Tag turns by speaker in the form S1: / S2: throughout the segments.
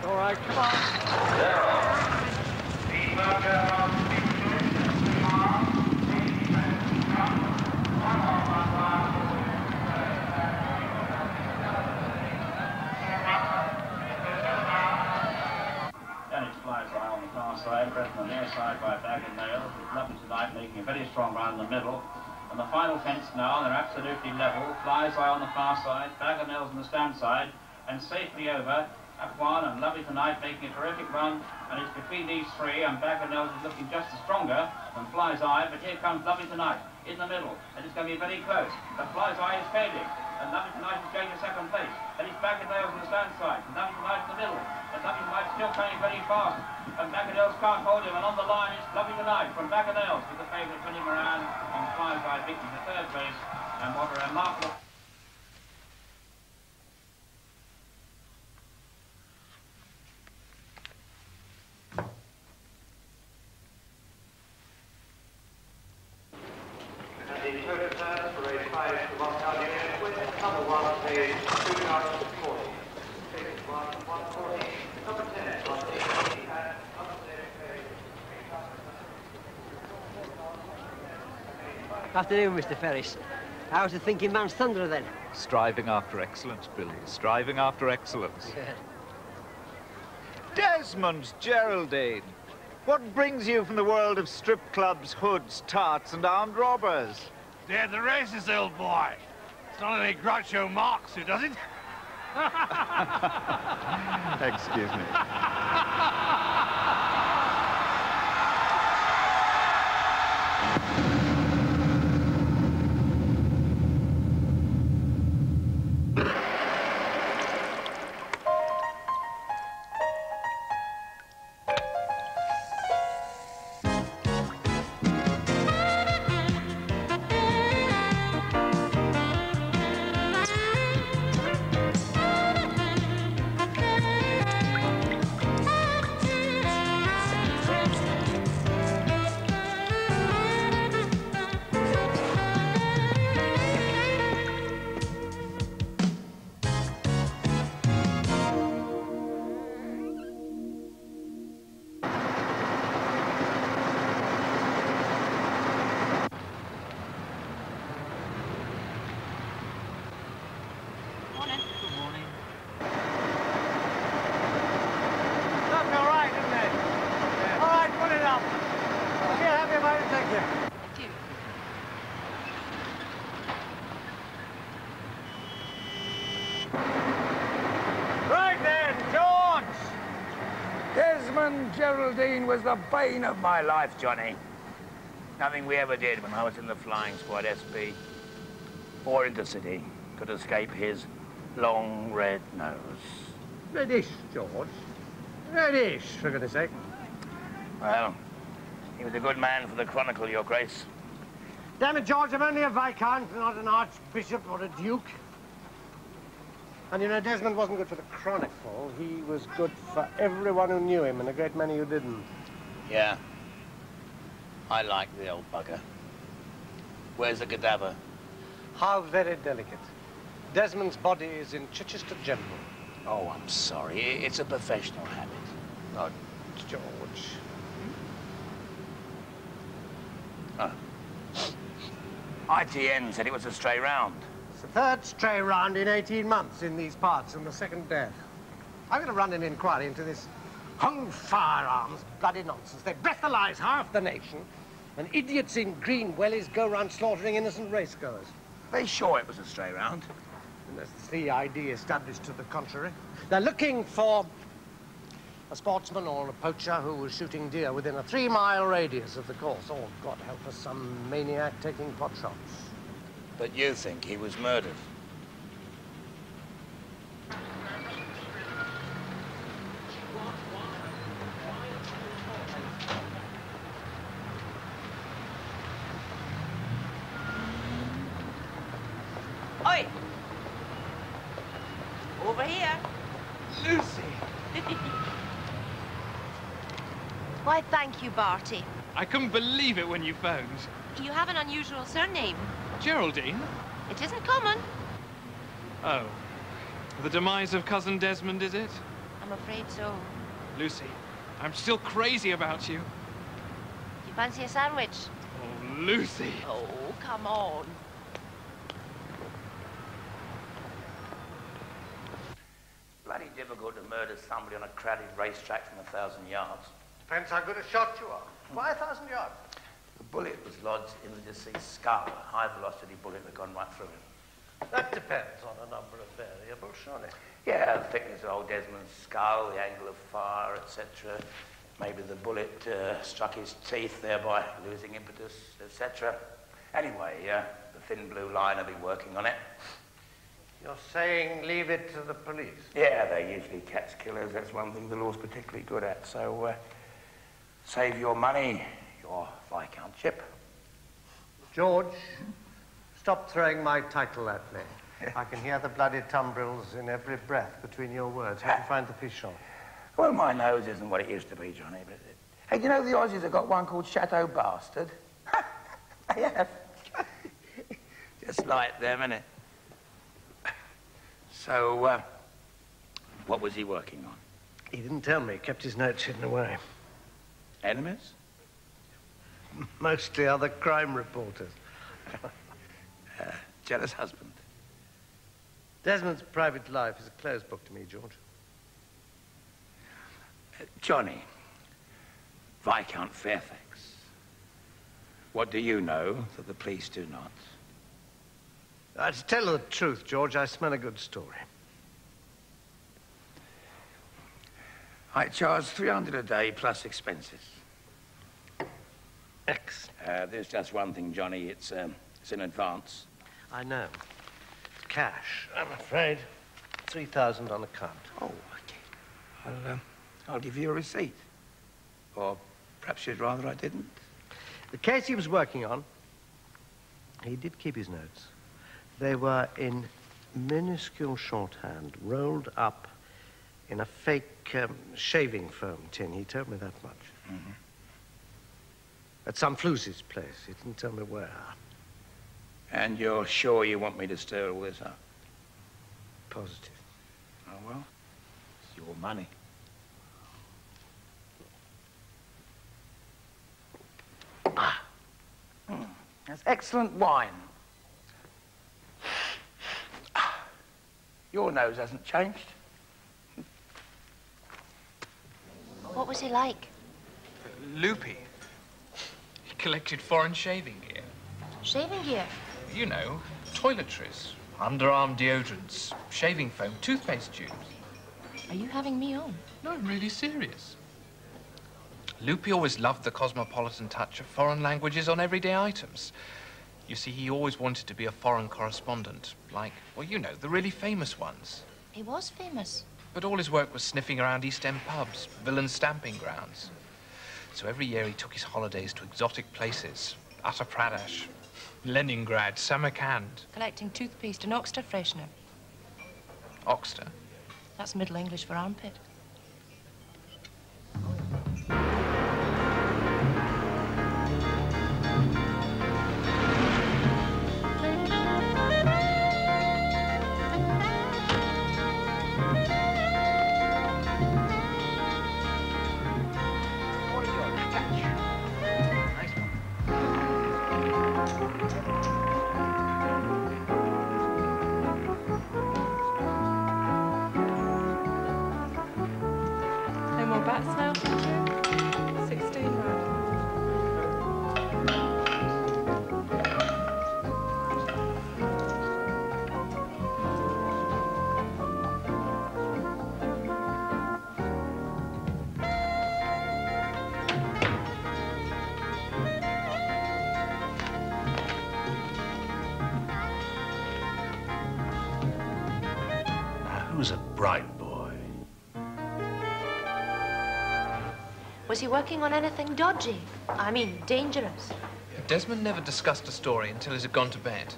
S1: All right, come on.
S2: Dennis flies high on the far side, pressed on the near side by Bag and Nails. It's lovely tonight, making a very strong run in the middle. And the final fence now, they're absolutely level. Flies high on the far side, Bag and Nails on the stand side, and safely over. Up one, and Lovely Tonight making a terrific run, and it's between these three, and Bag and Nails is looking just as stronger than Fly's Eye, but here comes Lovely Tonight in the middle, and it's going to be very close. But Fly's Eye is fading, and Lovely Tonight is going to second place. Then it's Bag and Nails on the stand side, and Lovely Tonight in the middle, and Lovely Tonight still coming very fast, and Bag and Nails can't hold him, and on the line it's Lovely Tonight from Bag and Nails with the favourite winning around on Fly's Eye beating the third place, and what a remarkable...
S3: Afternoon, Mr. Ferris. How's the thinking man's thunder then?
S4: Striving after excellence, Billy. Striving after excellence.
S3: Yeah.
S4: Desmond Geraldine, what brings you from the world of strip clubs, hoods, tarts and armed robbers?
S5: They're the races, old boy. It's not only Groucho Marx who does it.
S4: Excuse me.
S6: Geraldine was the bane of my life, Johnny. Nothing we ever did when I was in the flying squad SP or intercity could escape his long red nose.
S1: Reddish, George. Reddish, for goodness sake.
S6: Well, he was a good man for the Chronicle, Your Grace.
S1: Damn it, George, I'm only a viscount, not an archbishop or a duke. And you know, Desmond wasn't good for the Chronicle. He was good for everyone who knew him and a great many who didn't.
S6: Yeah. I like the old bugger. Where's the cadaver?
S1: How very delicate. Desmond's body is in Chichester General.
S6: Oh, I'm sorry. It's a professional habit.
S1: Oh, George.
S6: Oh. ITN said it was a stray round.
S1: It's the third stray round in 18 months in these parts and the second death. I'm going to run an inquiry into this whole firearms bloody nonsense. They breathalyze half the nation, and idiots in green wellies go around slaughtering innocent racegoers.
S6: Are they sure it was a stray round?
S1: Unless the CID established to the contrary. They're looking for a sportsman or a poacher who was shooting deer within a 3-mile radius of the course. Oh, God help us, some maniac taking pot shots.
S6: But you think he was murdered?
S7: Oi! Over here.
S5: Lucy!
S8: Why, thank you, Barty.
S5: I couldn't believe it when you phoned.
S8: You have an unusual surname.
S5: Geraldine?
S8: It isn't common.
S5: Oh. The demise of Cousin Desmond, is it?
S8: I'm afraid so.
S5: Lucy, I'm still crazy about you.
S8: Do you fancy a sandwich?
S5: Oh, Lucy.
S8: Oh, come on.
S6: Bloody difficult to murder somebody on a crowded racetrack from 1,000 yards.
S1: Depends how good a shot you are. 5,000 yards.
S6: The bullet was lodged in the deceased's skull. A high-velocity bullet had gone right through him.
S1: That depends on a number of variables, surely.
S6: Yeah, the thickness of old Desmond's skull, the angle of fire, etc. Maybe the bullet struck his teeth, thereby losing impetus, etc. Anyway, the thin blue line have been working on it.
S1: You're saying leave it to the police?
S6: Yeah, they usually catch killers. That's one thing the law's particularly good at. So, save your money, your viscountship.
S1: George, stop throwing my title at me. I can hear the bloody tumbrils in every breath between your words. How do you find the pichon?
S6: Well, my nose isn't what it used to be, Johnny, but... Hey, do you know the Aussies have got one called Chateau Bastard? They have. Just like them, innit? So, what was he working on?
S1: He didn't tell me. He kept his notes hidden away.
S6: Enemies?
S1: Mostly other crime reporters.
S6: Jealous husband?
S1: Desmond's private life is a closed book to me, George.
S6: Johnny, Viscount Fairfax, what do you know that the police do not?
S1: To tell you the truth, George, I smell a good story.
S6: I charge 300 a day plus expenses.
S1: Excellent.
S6: There's just one thing, Johnny. It's in advance.
S1: I know. It's cash, I'm afraid. 3,000 on account.
S6: Oh, okay. I'll give you a receipt. Or perhaps you'd rather I didn't.
S1: The case he was working on, he did keep his notes. They were in minuscule shorthand, rolled up in a fake shaving foam tin. He told me that much.
S6: Mm-hmm.
S1: At some Flusie's place. He didn't tell me where.
S6: And you're sure you want me to stir all this up?
S1: Positive.
S6: Oh, well, it's your money. That's excellent wine. Your nose hasn't changed.
S8: What was he like?
S5: Loopy. He collected foreign shaving gear.
S8: Shaving gear?
S5: You know, toiletries, underarm deodorants, shaving foam, toothpaste tubes.
S8: Are you having me on?
S5: No, I'm really serious. Loopy always loved the cosmopolitan touch of foreign languages on everyday items. You see, he always wanted to be a foreign correspondent, like, well, you know, the really famous ones.
S8: He was famous.
S5: But all his work was sniffing around East End pubs, villain stamping grounds. So every year he took his holidays to exotic places. Uttar Pradesh, Leningrad, Samarkand.
S8: Collecting toothpaste and Oxter freshener.
S5: Oxter.
S8: That's Middle English for armpit.
S9: bright boy.
S8: Was he working on anything dodgy? I mean, dangerous?
S5: Desmond never discussed a story until he had gone to bed.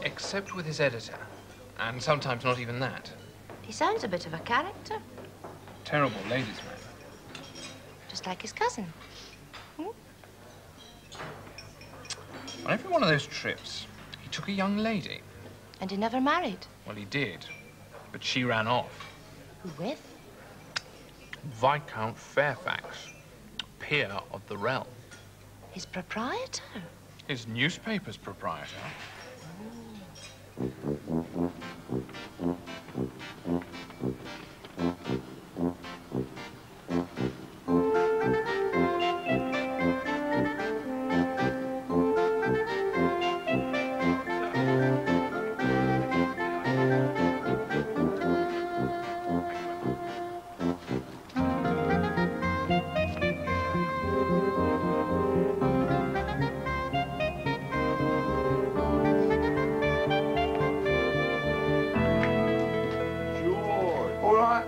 S5: Except with his editor. And sometimes not even that.
S8: He sounds a bit of a character.
S5: Terrible ladies' man.
S8: Just like his cousin.
S5: On every one of those trips, he took a young lady.
S8: And he never married?
S5: Well, he did. But she ran off.
S8: Who with?
S5: Viscount Fairfax, peer of the realm.
S8: His proprietor?
S5: His newspaper's proprietor.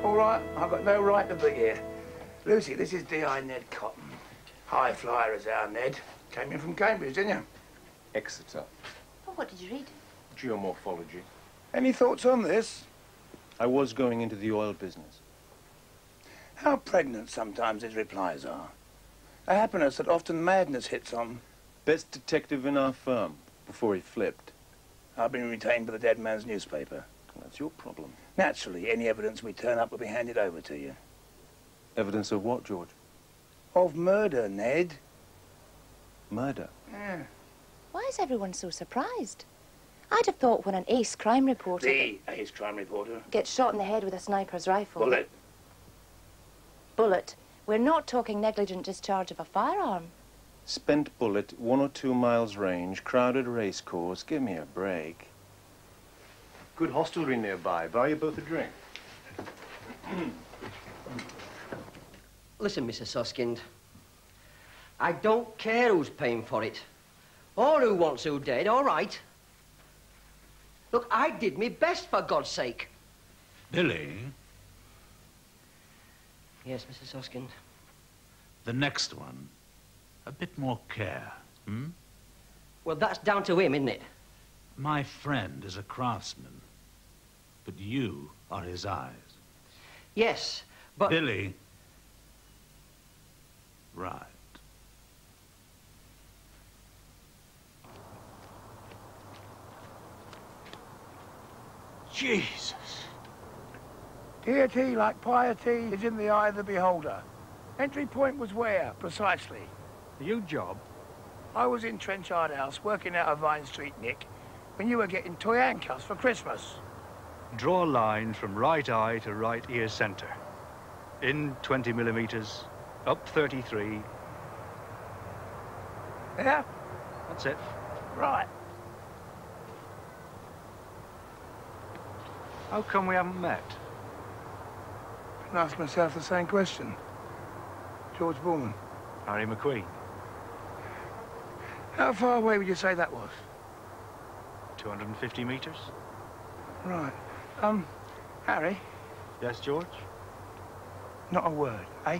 S6: All right, I've got no right to be here. Lucy, this is D.I. Ned Cotton. High flyer as our Ned. Came in from Cambridge, didn't you?
S10: Exeter.
S8: Oh, what did you read?
S10: Geomorphology.
S6: Any thoughts on this?
S10: I was going into the oil business.
S6: How pregnant sometimes his replies are. A happiness that often madness hits on.
S10: Best detective in our firm, before he flipped.
S6: I've been retained by the dead man's newspaper.
S10: Well, that's your problem.
S6: Naturally, any evidence we turn up will be handed over to you.
S10: Evidence of what, George?
S6: Of murder, Ned.
S10: Murder?
S6: Yeah.
S8: Why is everyone so surprised? I'd have thought when an ace crime reporter...
S6: The ace crime reporter.
S8: ...gets shot in the head with a sniper's rifle...
S6: Bullet.
S8: Bullet. We're not talking negligent discharge of a firearm.
S10: Spent bullet, 1 or 2 miles range, crowded racecourse. Give me a break. Good hostelry nearby. Buy you both a drink.
S3: Listen, Mrs. Suskind. I don't care who's paying for it. Or who wants who dead, all right. Look, I did me best, for God's sake.
S9: Billy,
S3: Yes, Mrs. Suskind.
S9: the next one, a bit more care, hmm?
S3: Well, that's down to him, isn't it?
S9: My friend is a craftsman, but you are his eyes.
S3: Yes, but...
S9: Billy. Right.
S6: Jesus. Deity, like piety, is in the eye of the beholder. Entry point was where, precisely?
S11: You job?
S6: I was in Trenchard House, working out of Vine Street, Nick, when you were getting toy handcuffs for Christmas.
S11: Draw a line from right eye to right ear centre. In 20 millimeters, up 33.
S6: Yeah?
S11: That's it.
S6: Right.
S11: How come we haven't met?
S6: I ask myself the same question. George Bulman.
S11: Harry McQueen.
S6: How far away would you say that was?
S11: 250 meters.
S6: Right. Harry?
S11: Yes, George?
S6: Not a word, eh?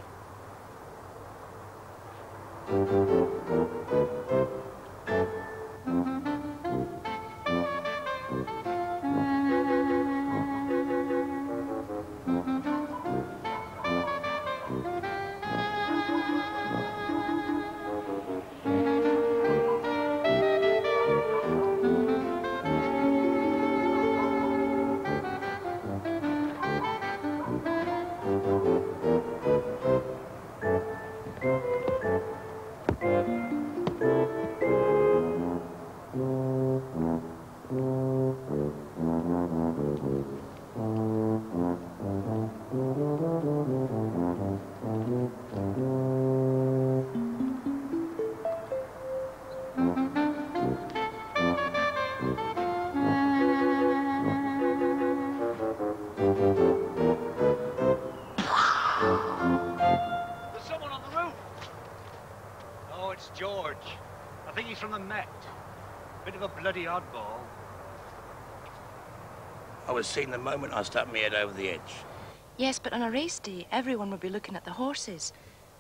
S11: There's someone on the roof. Oh, it's George. I think he's from the Met. Bit of a bloody oddball.
S6: I was seen the moment I stuck my head over the edge.
S8: Yes, but on a race day, everyone would be looking at the horses,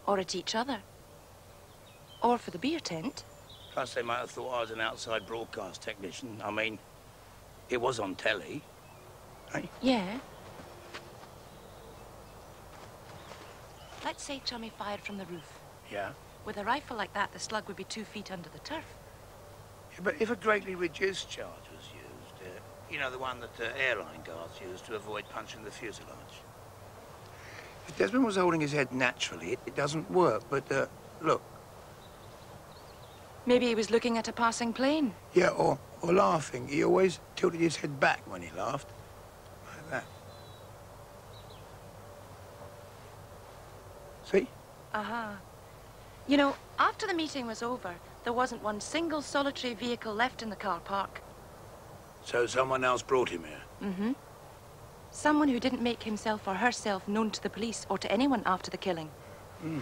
S8: or at each other, or for the beer tent.
S6: Plus, they might have thought I was an outside broadcast technician. I mean, it was on telly, eh?
S8: Yeah. Let's say Chummy fired from the roof.
S6: Yeah?
S8: With a rifle like that, the slug would be 2 feet under the turf.
S6: Yeah, but if a greatly reduced charge was used, you know, the one that airline guards use to avoid punching the fuselage. If Desmond was holding his head naturally, it doesn't work, but, look.
S8: Maybe he was looking at a passing plane.
S6: Yeah, or laughing. He always tilted his head back when he laughed. Like that. See?
S8: Uh-huh. You know, after the meeting was over, there wasn't one single solitary vehicle left in the car park.
S6: So someone else brought him here?
S8: Mm-hmm. Someone who didn't make himself or herself known to the police or to anyone after the killing.
S6: Hmm.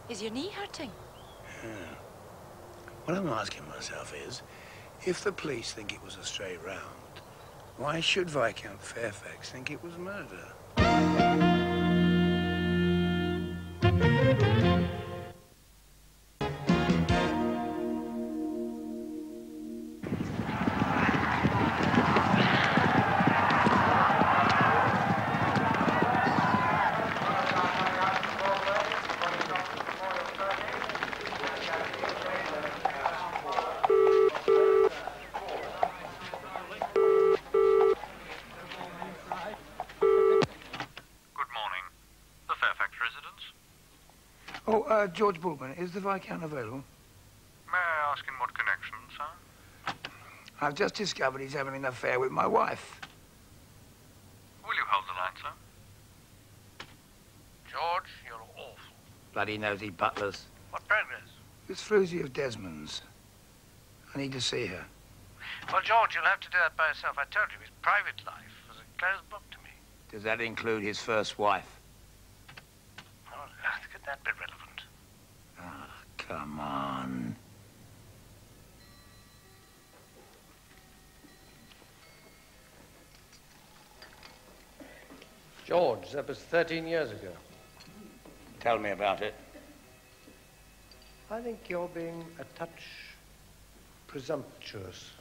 S8: Is your knee hurting?
S6: Yeah. What I'm asking myself is, if the police think it was a stray round, why should Viscount Fairfax think it was murder? George Bulman, is the Viscount available?
S11: May I ask in what connection, sir?
S6: I've just discovered he's having an affair with my wife.
S11: Will you hold the line, sir? George, you're awful.
S6: Bloody nosy butlers.
S11: What progress?
S6: This floozy of Desmond's. I need to see her.
S11: Well, George, you'll have to do that by yourself. I told you his private life was a closed book to me.
S6: Does that include his first wife?
S11: Oh, could that be relevant?
S6: Ah, come on.
S1: George, that was 13 years ago.
S6: Tell me about it.
S1: I think you're being a touch presumptuous.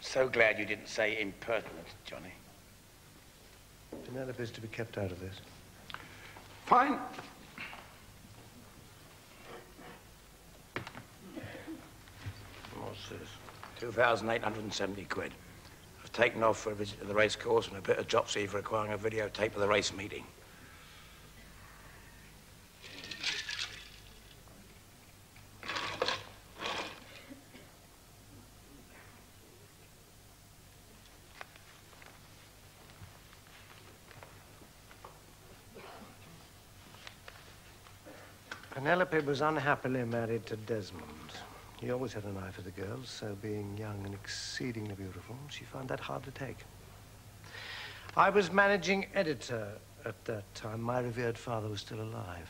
S6: So glad you didn't say impertinent, Johnny.
S1: Penelope's to be kept out of this.
S6: Fine.
S1: What's this?
S6: 2,870 quid. I've taken off for a visit to the race course and a bit of dropsy for acquiring a videotape of the race meeting.
S1: Penelope was unhappily married to Desmond. He always had an eye for the girls, so being young and exceedingly beautiful, she found that hard to take. I was managing editor at that time. My revered father was still alive.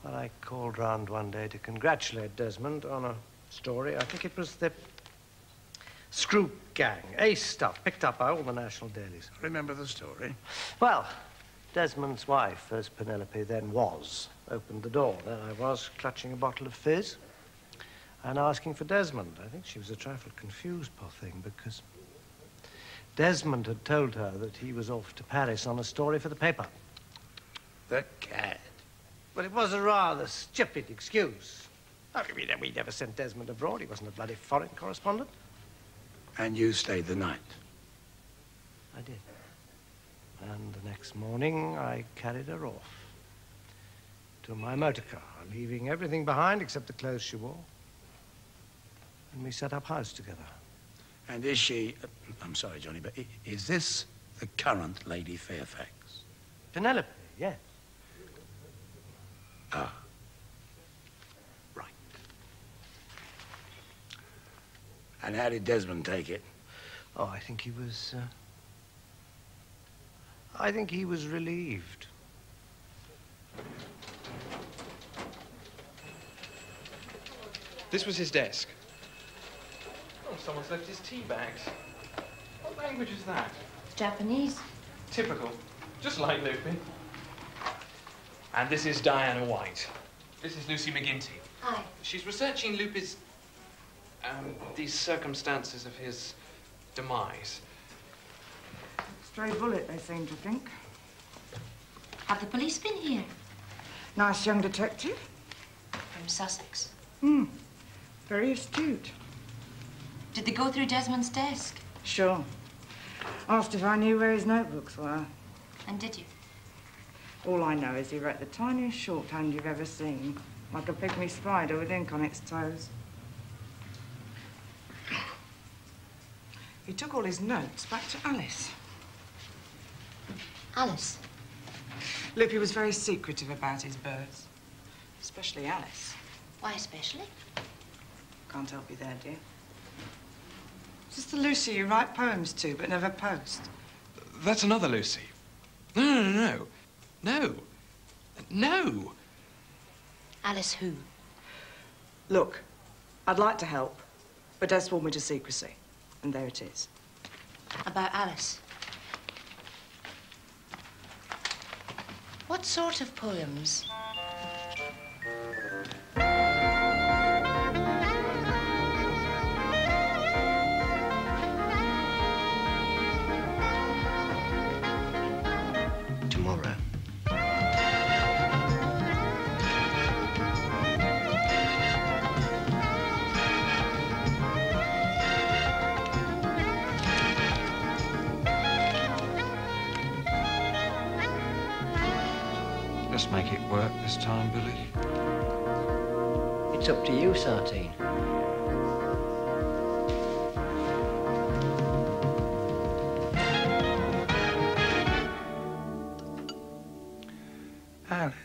S1: Well, I called round one day to congratulate Desmond on a story. I think it was the Screw Gang. Ace stuff, picked up by all the national dailies.
S6: Remember the story?
S1: Well, Desmond's wife, as Penelope then was, opened the door. There I was, clutching a bottle of fizz and asking for Desmond. I think she was a trifle confused, poor thing, because Desmond had told her that he was off to Paris on a story for the paper.
S6: The cad.
S1: Well, it was a rather stupid excuse. I mean, we never sent Desmond abroad. He wasn't a bloody foreign correspondent.
S6: And you stayed the night?
S1: I did. And the next morning, I carried her off to my motor car, leaving everything behind except the clothes she wore. And we set up house together.
S6: And is she... I'm sorry, Johnny, but is this the current Lady Fairfax?
S1: Penelope, yes.
S6: Ah. Right. And how did Desmond take it?
S1: Oh, I think he was... I think he was relieved.
S5: This was his desk. Oh, someone's left his tea bags. What language is that?
S8: Japanese.
S5: Typical. Just like Lupe. And this is Diana White. This is Lucy McGinty.
S8: Hi.
S5: She's researching Lupe's, these circumstances of his demise.
S12: Stray bullet, they seem to think.
S8: Have the police been here?
S12: Nice young detective.
S8: From Sussex.
S12: Very astute.
S8: Did they go through Desmond's desk?
S12: Sure. Asked if I knew where his notebooks were.
S8: And did you?
S12: All I know is he wrote the tiniest shorthand you've ever seen, like a pygmy spider with ink on its toes. He took all his notes back to Alice.
S8: Alice?
S12: Lippy was very secretive about his births, especially Alice.
S8: Why especially?
S12: Can't help you there, dear. Is this the Lucy you write poems to but never post?
S5: That's another Lucy. No. No.
S8: Alice who?
S12: Look, I'd like to help, but Des warned me to secrecy. And there it is.
S8: About Alice. What sort of poems?
S3: Tomorrow.
S13: Let's make it work this time, Billy.
S3: It's up to you, Sartine.
S13: Alice.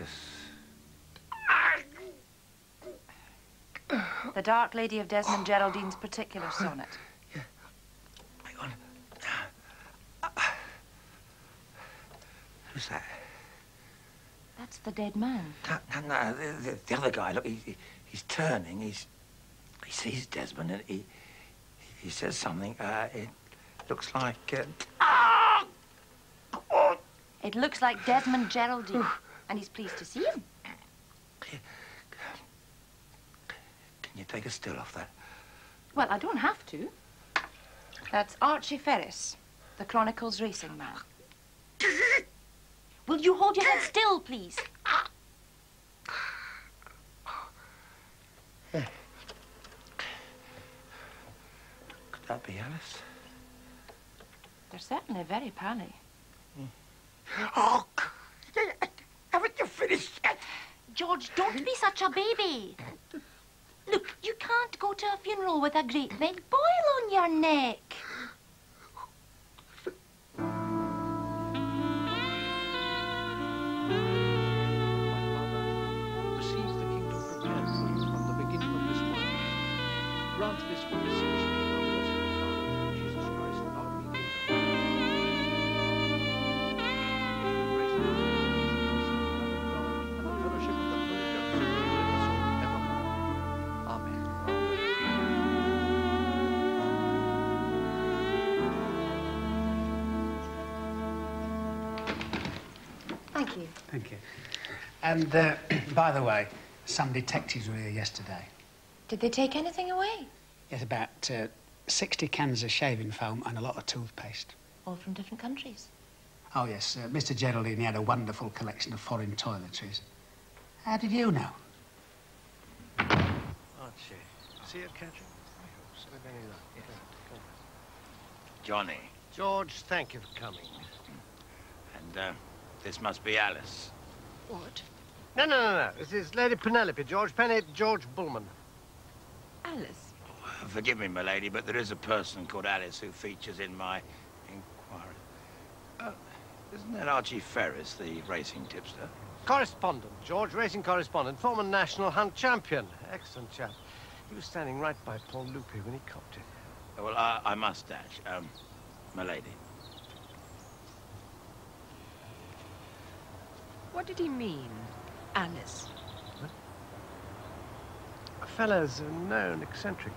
S8: The Dark Lady of Desmond Geraldine's particular sonnet.
S13: Hang on. Who's that?
S8: That's the dead man.
S13: No, the other guy. Look, he's turning. He sees Desmond and he says something. It looks like.
S8: It looks like Desmond Geraldine, and he's pleased to see him.
S13: Can you take a still off that?
S8: Well, I don't have to. That's Archie Ferris, the Chronicles racing man. Will you hold your head still, please?
S13: Could that be Alice?
S8: They're certainly very pally.
S13: Oh, haven't you finished yet?
S8: George, don't be such a baby. Look, you can't go to a funeral with a great big boil on your neck.
S10: Receive the kingdom prepared for you from the beginning of this world. Grant this with the sixth name of blessed Father, Jesus Christ, our Redeemer. Grace be to you, and the fellowship of the Holy Ghost be with us all evermore. Amen.
S8: Thank you.
S14: Thank you. And, by the way, some detectives were here yesterday.
S8: Did they take anything away?
S14: Yes, about 60 cans of shaving foam and a lot of toothpaste.
S8: All from different countries.
S14: Oh, yes, Mr. Geraldine, he had a wonderful collection of foreign toiletries. How did you know?
S10: Archie, see you catching? With any luck.
S13: Yes. Johnny.
S1: George, thank you for coming.
S13: And, this must be Alice.
S1: What? No. This is Lady Penelope, George Penny, George Bulman.
S8: Alice?
S13: Forgive me, my lady, but there is a person called Alice who features in my inquiry. Isn't that Archie Ferris, the racing tipster?
S1: Correspondent, George, racing correspondent, former national hunt champion. Excellent chap. He was standing right by Paul Lupe when he copped it.
S13: Well, I must dash. My lady.
S15: What did he mean, Alice?
S1: fella's a known eccentric.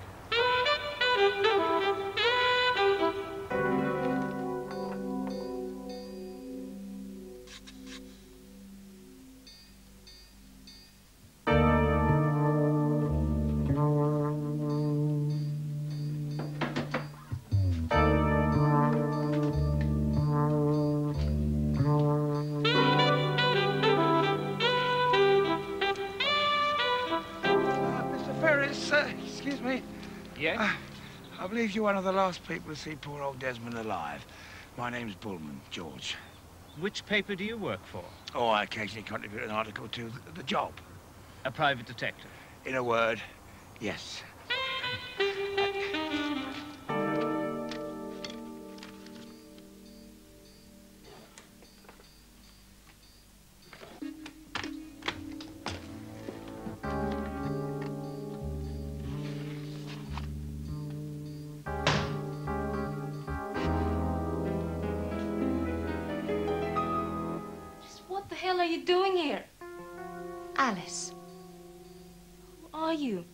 S6: Excuse me.
S5: Yes?
S6: I believe you're one of the last people to see poor old Desmond alive. My name's Bulman, George.
S9: Which paper do you work for?
S6: Oh, I occasionally contribute an article to the job.
S9: A private detective?
S6: In a word, yes.
S8: What the hell are you doing here? Alice. Who are you?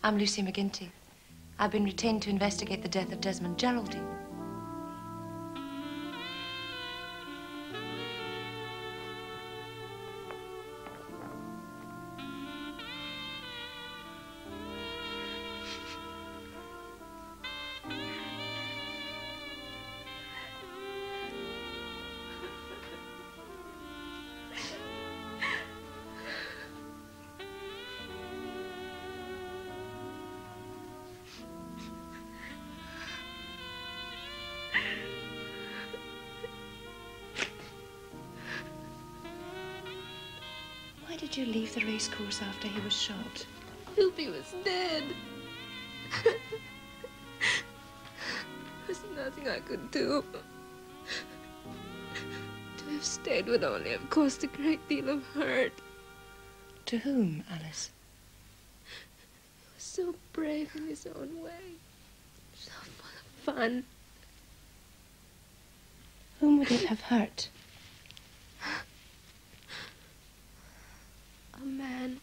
S8: I'm Lucy McGinty. I've been retained to investigate the death of Desmond Geraldine. Why did you leave the race course after he was shot?
S15: Hilby was dead. There's nothing I could do. To have stayed would only have caused a great deal of hurt.
S8: To whom, Alice?
S15: He was so brave in his own way. So full of fun.
S8: Whom would it have hurt?
S15: A man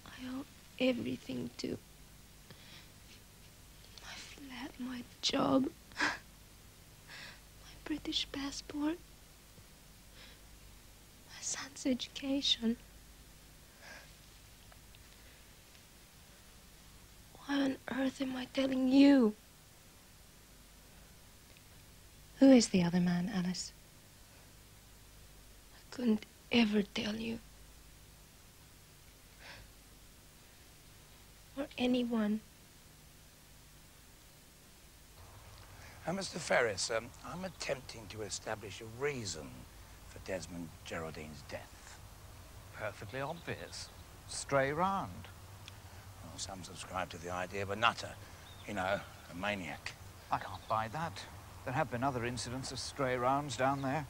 S15: I owe everything to. My flat, my job, my British passport, my son's education. Why on earth am I telling you?
S8: Who is the other man, Alice?
S15: I couldn't ever tell you. Or anyone.
S6: Mr. Ferris, I'm attempting to establish a reason for Desmond Geraldine's death.
S4: Perfectly obvious. Stray round.
S6: Well, some subscribe to the idea of a nutter. You know, a maniac.
S4: I can't buy that. There have been other incidents of stray rounds down there.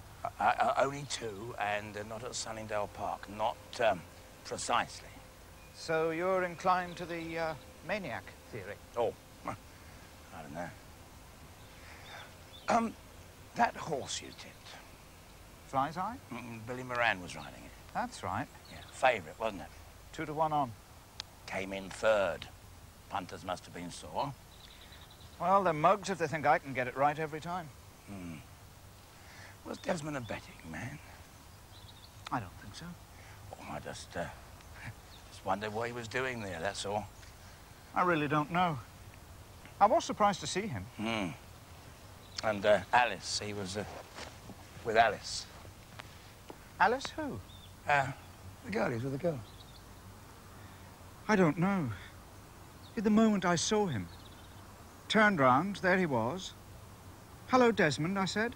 S6: Only two, and not at Sunningdale Park. Not precisely.
S4: So you're inclined to the maniac theory?
S6: Oh, I don't know. That horse you tipped.
S4: Fly's Eye?
S6: Billy Moran was riding it.
S4: That's right.
S6: Yeah, favourite, wasn't it?
S4: 2 to 1 on.
S6: Came in third. Punters must have been sore.
S4: Well, they're mugs if they think I can get it right every time.
S6: Was Desmond a betting man?
S4: I don't think so.
S6: Oh, I just wondered what he was doing there, that's all.
S4: I really don't know. I was surprised to see him.
S6: And Alice, he was with Alice.
S4: Alice who?
S6: The girl, he was with the girl.
S4: I don't know. At the moment I saw him, turned round, there he was. Hello, Desmond, I said.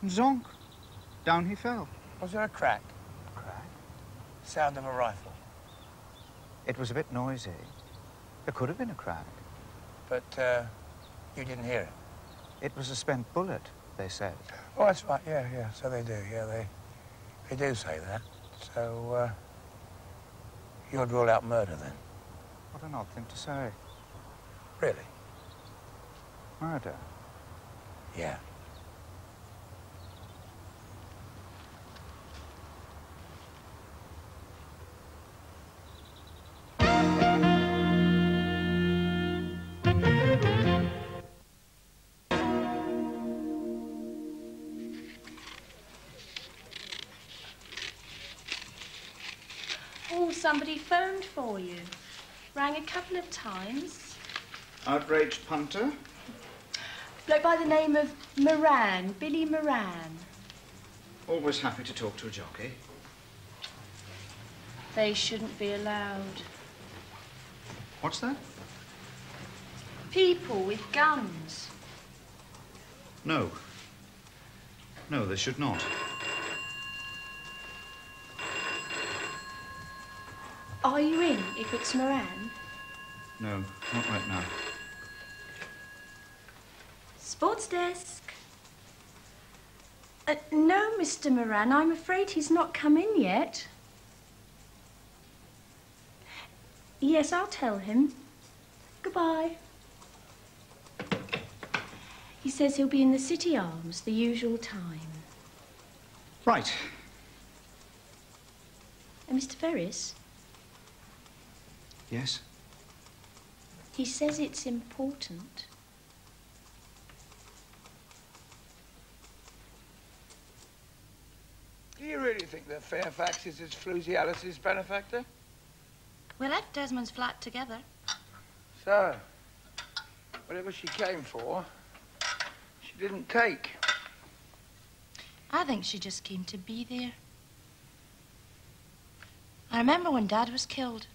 S4: And zonk, down he fell.
S6: Was there a crack?
S4: Crack?
S6: Sound of a rifle.
S4: It was a bit noisy. There could have been a crack.
S6: But you didn't hear it?
S4: It was a spent bullet, they said.
S6: Oh, that's right, yeah, so they do, yeah, they do say that. So, you'd rule out murder, then?
S4: What an odd thing to say.
S6: Really?
S4: Murder?
S6: Yeah.
S15: Oh, somebody phoned for you. Rang a couple of times.
S4: Outraged punter?
S15: Bloke by the name of Moran, Billy Moran.
S4: Always happy to talk to a jockey.
S15: They shouldn't be allowed.
S4: What's that?
S15: People with guns.
S4: No. No, they should not.
S15: Are you in, if it's Moran?
S4: No, not right now.
S15: Sports desk. No, Mr. Moran, I'm afraid he's not come in yet. Yes, I'll tell him. Goodbye. He says he'll be in the City Arms, the usual time.
S4: Right.
S15: Mr. Ferris?
S4: Yes?
S15: He says it's important.
S16: Do you really think that Fairfax is his floozy Alice's benefactor?
S15: We left Desmond's flat together.
S16: So, whatever she came for, she didn't take.
S15: I think she just came to be there. I remember when Dad was killed.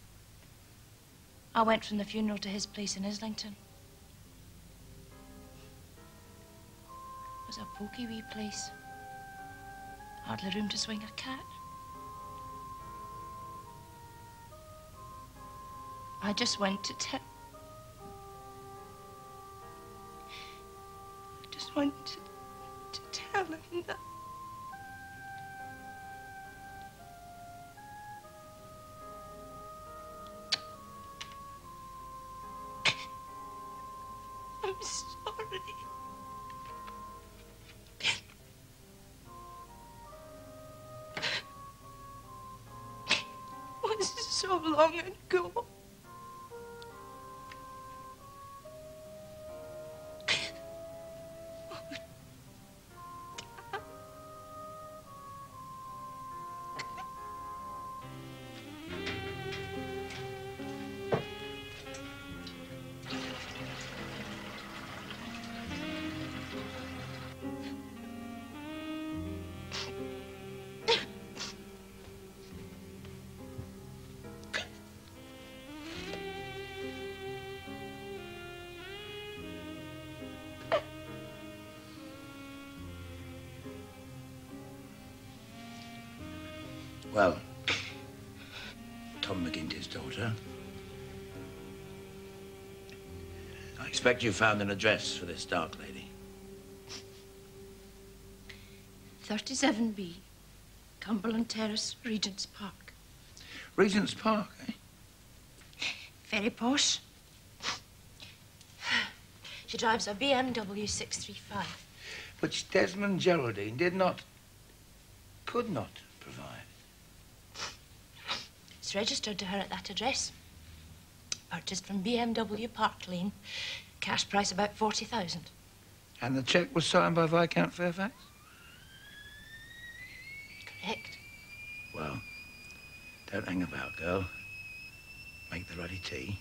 S15: I went from the funeral to his place in Islington. It was a poky wee place. Hardly room to swing a cat. I just went to tell... I just went to tell him that... I'm sorry. It was so long ago.
S13: Well, Tom McGinty's daughter. I expect you found an address for this dark lady.
S15: 37B, Cumberland Terrace, Regent's Park.
S13: Regent's Park, eh?
S15: Very posh. She drives a BMW 635.
S16: Which Desmond Geraldine could not provide.
S15: It's registered to her at that address. Purchased from BMW Park Lane. Cash price about 40,000.
S16: And the cheque was signed by Viscount Fairfax?
S15: Correct.
S13: Well, don't hang about, girl. Make the ruddy tea.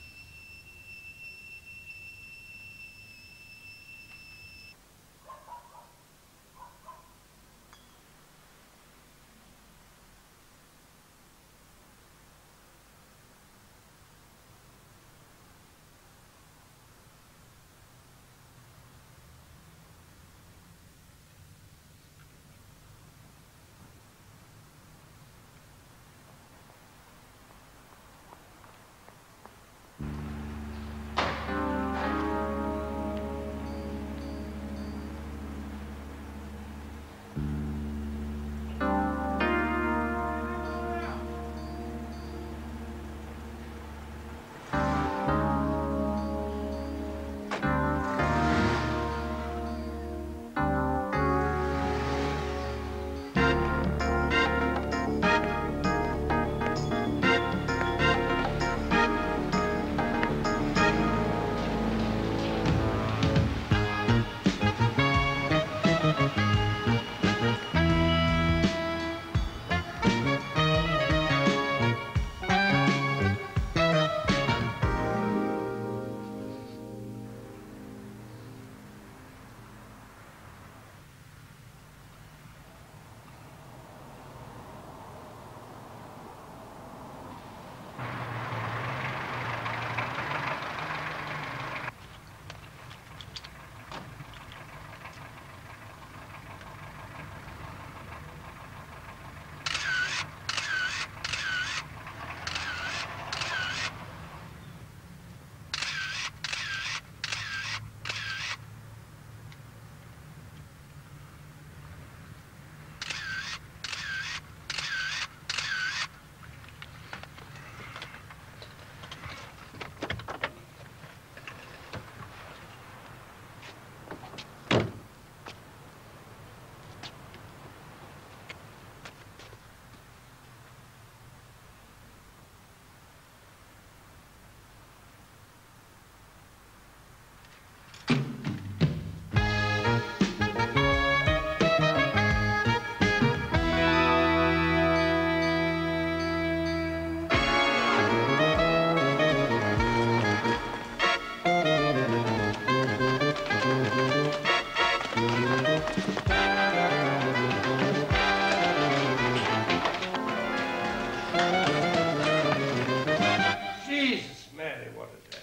S1: what a day.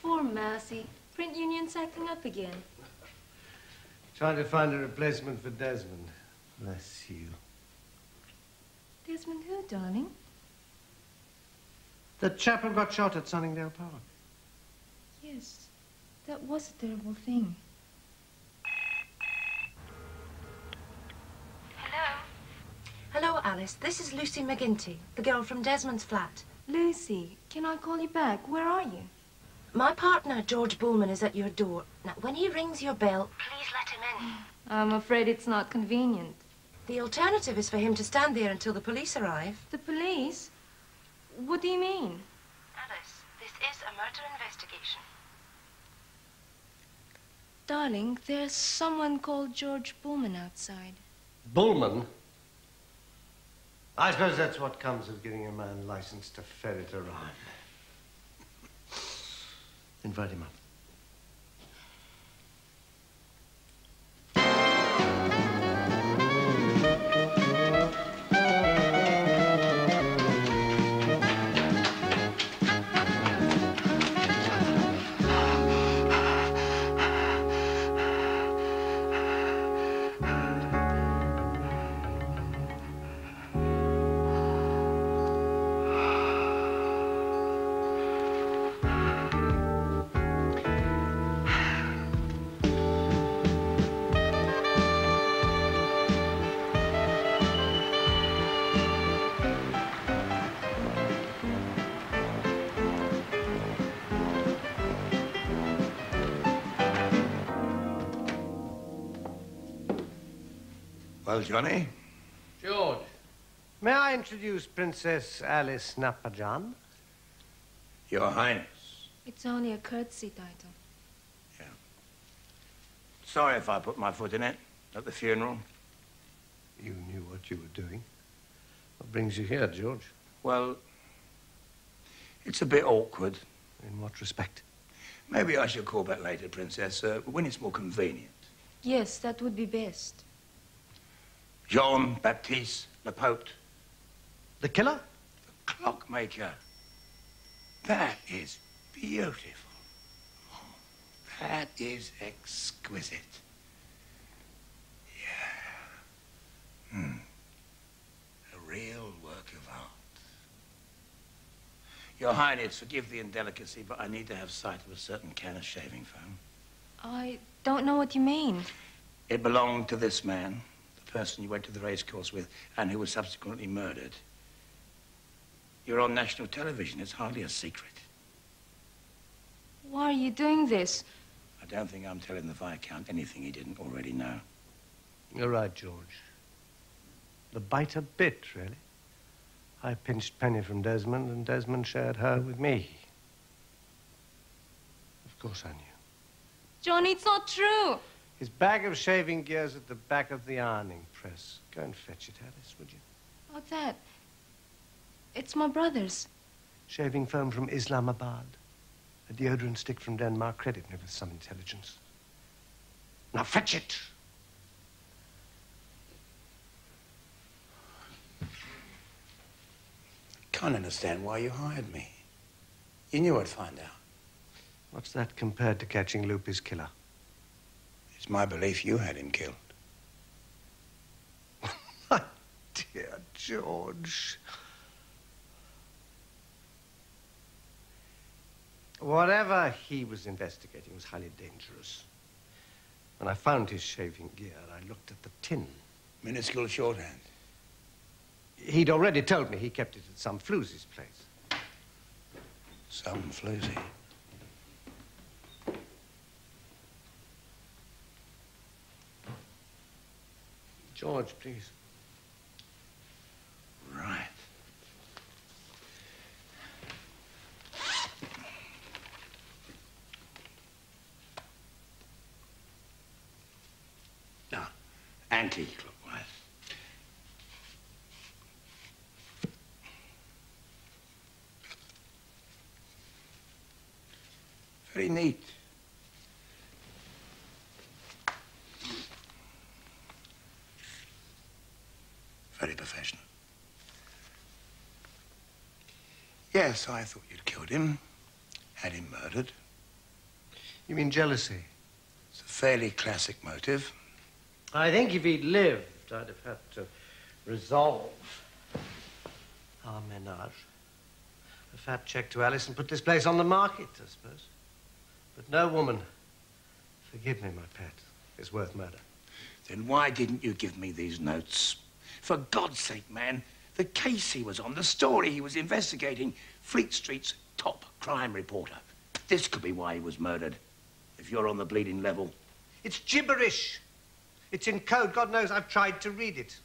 S15: Poor Mercy. Print union's acting up again.
S1: Trying to find a replacement for Desmond. Bless you.
S15: Desmond who, darling?
S1: The chap who got shot at Sunningdale Park.
S15: Yes, that was a terrible thing.
S8: Hello, Alice. This is Lucy McGinty, the girl from Desmond's flat.
S15: Lucy, can I call you back? Where are you?
S8: My partner, George Bulman, is at your door. Now, when he rings your bell, please let him in.
S15: I'm afraid it's not convenient.
S8: The alternative is for him to stand there until the police arrive.
S15: The police? What do you mean?
S8: Alice, this is a murder investigation.
S15: Darling, there's someone called George Bulman outside.
S1: Bulman? I suppose that's what comes of giving a man license to ferret around. Invite him up.
S13: Well, Johnny?
S1: George. May I introduce Princess Alice Napajan?
S13: Your Highness.
S15: It's only a courtesy title.
S13: Sorry if I put my foot in it at the funeral.
S1: You knew what you were doing. What brings you here, George?
S13: Well, it's a bit awkward.
S1: In what respect?
S13: Maybe I should call back later, Princess, when it's more convenient.
S15: Yes, that would be best.
S13: Jean-Baptiste Lepaute.
S1: The killer?
S13: The clockmaker. That is beautiful. Oh, that is exquisite. Yeah. A real work of art. Your Highness, forgive the indelicacy, but I need to have sight of a certain can of shaving foam.
S15: I don't know what you mean.
S13: It belonged to this man, the person you went to the racecourse with, and who was subsequently murdered. You're on national television. It's hardly a secret.
S15: Why are you doing this?
S13: I don't think I'm telling the Viscount anything he didn't already know.
S1: You're right, George. The biter bit, really. I pinched Penny from Desmond, and Desmond shared her with me. Of course I knew.
S15: Johnny, it's not true.
S1: His bag of shaving gear's at the back of the ironing press. Go and fetch it, Alice, would you?
S15: Oh, that. It's my brother's.
S1: Shaving foam from Islamabad. A deodorant stick from Denmark. Credit me with some intelligence. Now fetch it!
S13: Can't understand why you hired me. You knew I'd find out.
S1: What's that compared to catching Lupe's killer?
S13: It's my belief you had him killed.
S1: My dear George. Whatever he was investigating was highly dangerous. When I found his shaving gear, I looked at the tin.
S13: Minuscule shorthand.
S1: He'd already told me he kept it at some floozy's place.
S13: Some floozy.
S1: George, please.
S13: Right. Now, anti-clockwise. Very neat. Very professional. Yes, I thought you'd killed him. had him murdered.
S1: You mean jealousy?
S13: It's a fairly classic motive.
S1: I think if he'd lived, I'd have had to resolve our menage. A fat check to Alice and put this place on the market, I suppose. But no woman, forgive me, my pet, is worth murder.
S13: Then why didn't you give me these notes? For God's sake, man, the case he was on, the story he was investigating, Fleet Street's top crime reporter. This could be why he was murdered, if you're on the bleeding level.
S1: It's gibberish. It's in code. God knows I've tried to read it.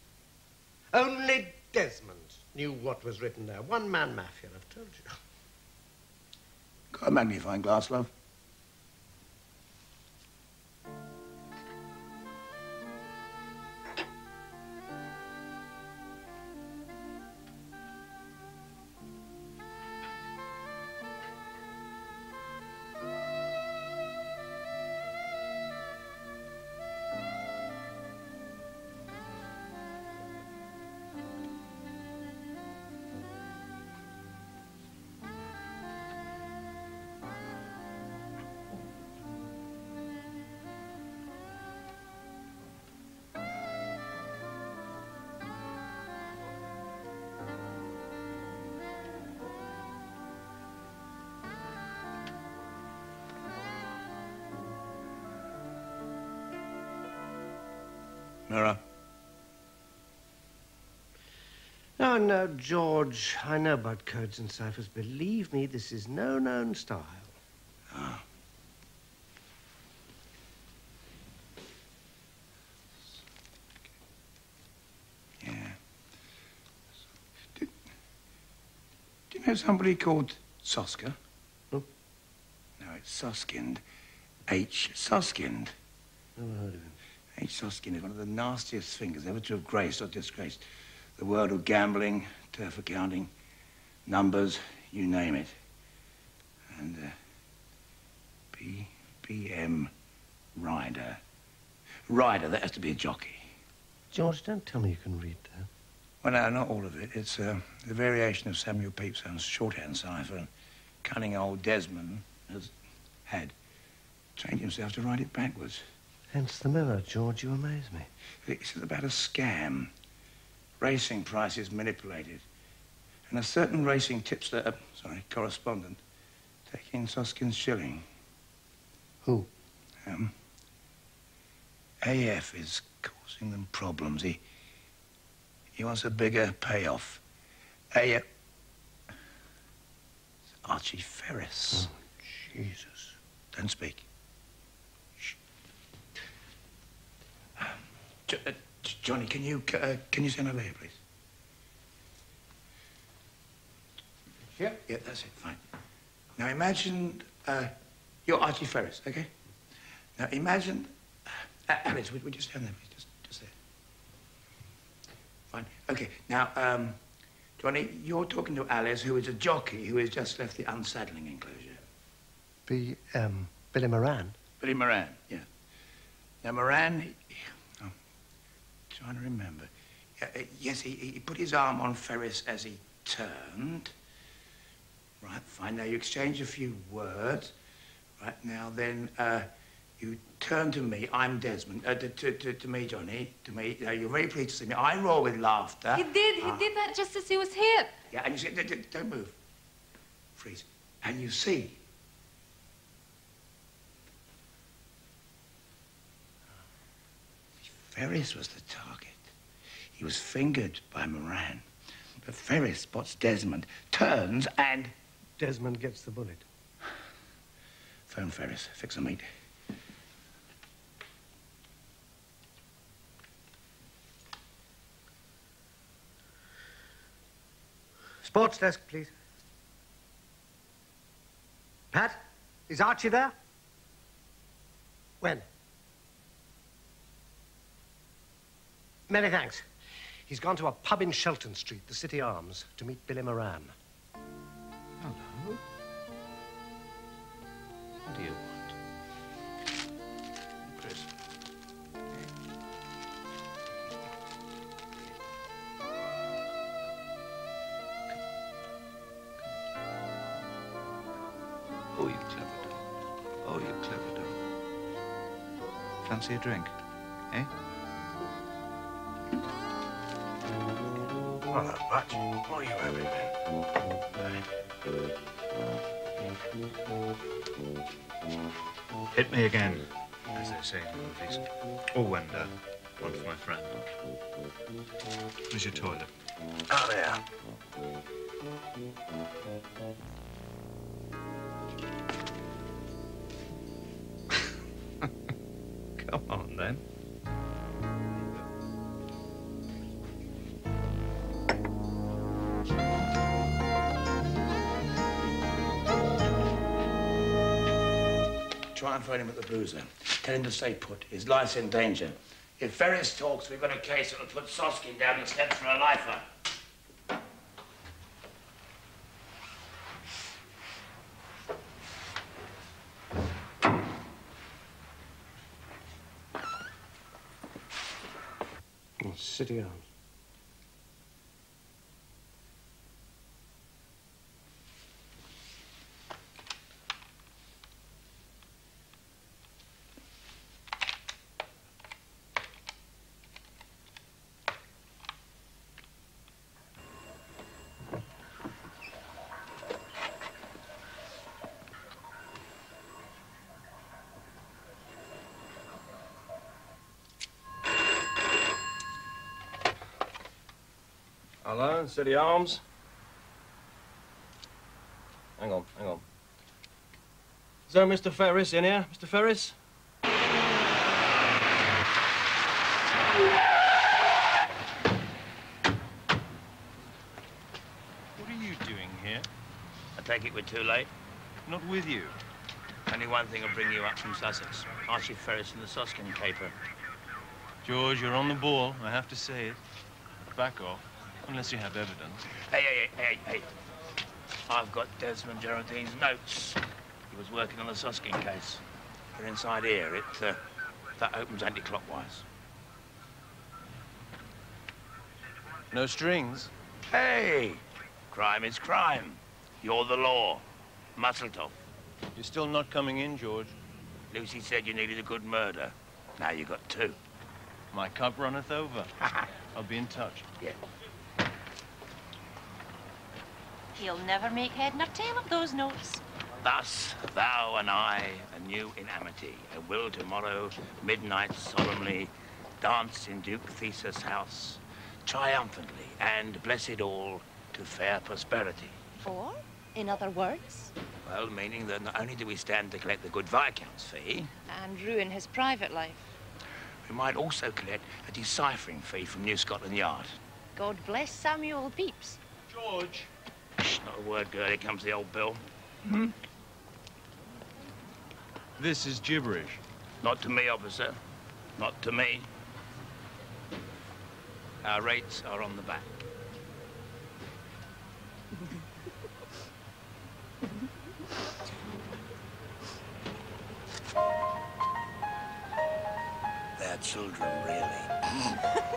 S1: Only Desmond knew what was written there. One-man mafia, I've told you.
S13: Got a magnifying glass, love? Mirror.
S1: Oh, no, George. I know about codes and ciphers. Believe me, this is no known style.
S13: Ah. Yeah. Do you know somebody called Soska?
S1: Who?
S13: No, it's Soskind. H. Soskind.
S1: Never heard of him.
S13: H. Soskind is one of the nastiest fingers ever to have graced or disgraced the world of gambling, turf accounting, numbers, you name it. And, B.M. Ryder. Ryder, that has to be a jockey.
S1: George, don't tell me you can read that.
S13: Well, no, not all of it. It's the variation of Samuel Pepys's shorthand cipher, and cunning old Desmond had trained himself to write it backwards.
S1: Hence the mirror, George. You amaze me.
S13: It's about a scam. Racing prices manipulated. And a certain racing tipster, correspondent, taking Soskin's shilling.
S1: Who?
S13: AF is causing them problems. He wants a bigger payoff. AF... It's Archie Ferris.
S1: Oh, Jesus.
S13: Don't speak. Johnny, can you send over here, please?
S1: Yep.
S13: Yeah, that's it. Fine. Now imagine you're Archie Ferris, okay? Now imagine Alice. Would you stand there, please? Just there. Fine. Okay. Now, Johnny, you're talking to Alice, who is a jockey who has just left the unsaddling enclosure.
S1: Billy Moran.
S13: Billy Moran. Yeah. Now Moran. Trying to remember. Yes, he put his arm on Ferris as he turned. Right, fine. Now you exchange a few words. Right, now then you turn to me. I'm Desmond. To me, Johnny. To me. You're very pleased to see me. I roar with laughter.
S15: He did that just as he was hit.
S13: Yeah, and you say, don't move. Freeze. And you see. Ferris was the target. He was fingered by Moran. But Ferris spots Desmond, turns and...
S1: Desmond gets the bullet.
S13: Phone Ferris. Fix a meet.
S1: Sports desk, please. Pat, is Archie there? When? Many thanks. He's gone to a pub in Shelton Street, the City Arms, to meet Billy Moran.
S5: Hello? What do you want? Chris.
S4: Oh, you clever doll. Oh, you clever doll. Fancy a drink, eh?
S10: Not that much. What are you having, then?
S4: Hit me again, as they say in the movies. Oh, and one for my friend. Where's your toilet?
S10: Out there.
S4: Come on, then.
S13: Try and phone him at the Bruiser. Tell him to stay put. His life's in danger. If Ferris talks, we've got a case that'll put Soskin down the steps for a lifer.
S10: Oh, City Arms. Hello, City Arms. Hang on. Is there Mr. Ferris in here? Mr. Ferris?
S17: What are you doing here?
S6: I take it we're too late?
S17: Not with you.
S6: Only one thing will bring you up from Sussex. Archie Ferris and the Soskin caper.
S17: George, you're on the ball, I have to say it. Back off, unless you have evidence.
S6: Hey. I've got Desmond Geraldine's notes. He was working on the Soskin case. They're inside here. That opens anti-clockwise.
S17: No strings?
S6: Hey! Crime is crime. You're the law. Musseltoff.
S17: You're still not coming in, George.
S6: Lucy said you needed a good murder. Now you got two.
S17: My cup runneth over. I'll be in touch.
S6: Yeah.
S7: He'll never make head nor tail of those notes.
S6: Thus, thou and I, anew in amity, and will tomorrow, midnight solemnly, dance in Duke Theseus' house, triumphantly, and bless it all to fair prosperity.
S7: Or, in other words?
S6: Well, meaning that not only do we stand to collect the good Viscount's fee,
S8: And ruin his private life.
S6: we might also collect a deciphering fee from New Scotland Yard.
S8: God bless Samuel Pepys.
S17: George!
S6: Shh, not a word, girl. Here comes the old bill.
S17: This is gibberish.
S6: Not to me, officer. Not to me. Our rates are on the back. They're children, really.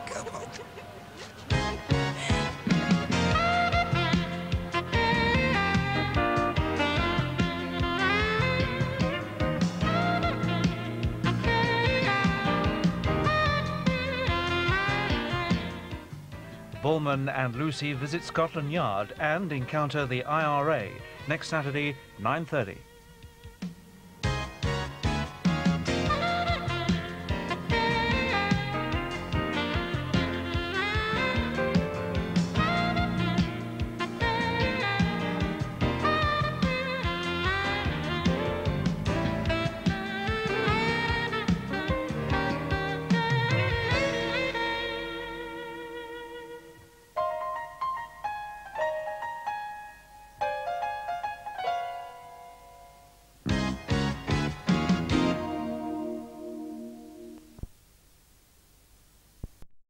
S6: Come on.
S18: Bulman and Lucy visit Scotland Yard and encounter the IRA next Saturday, 9:30.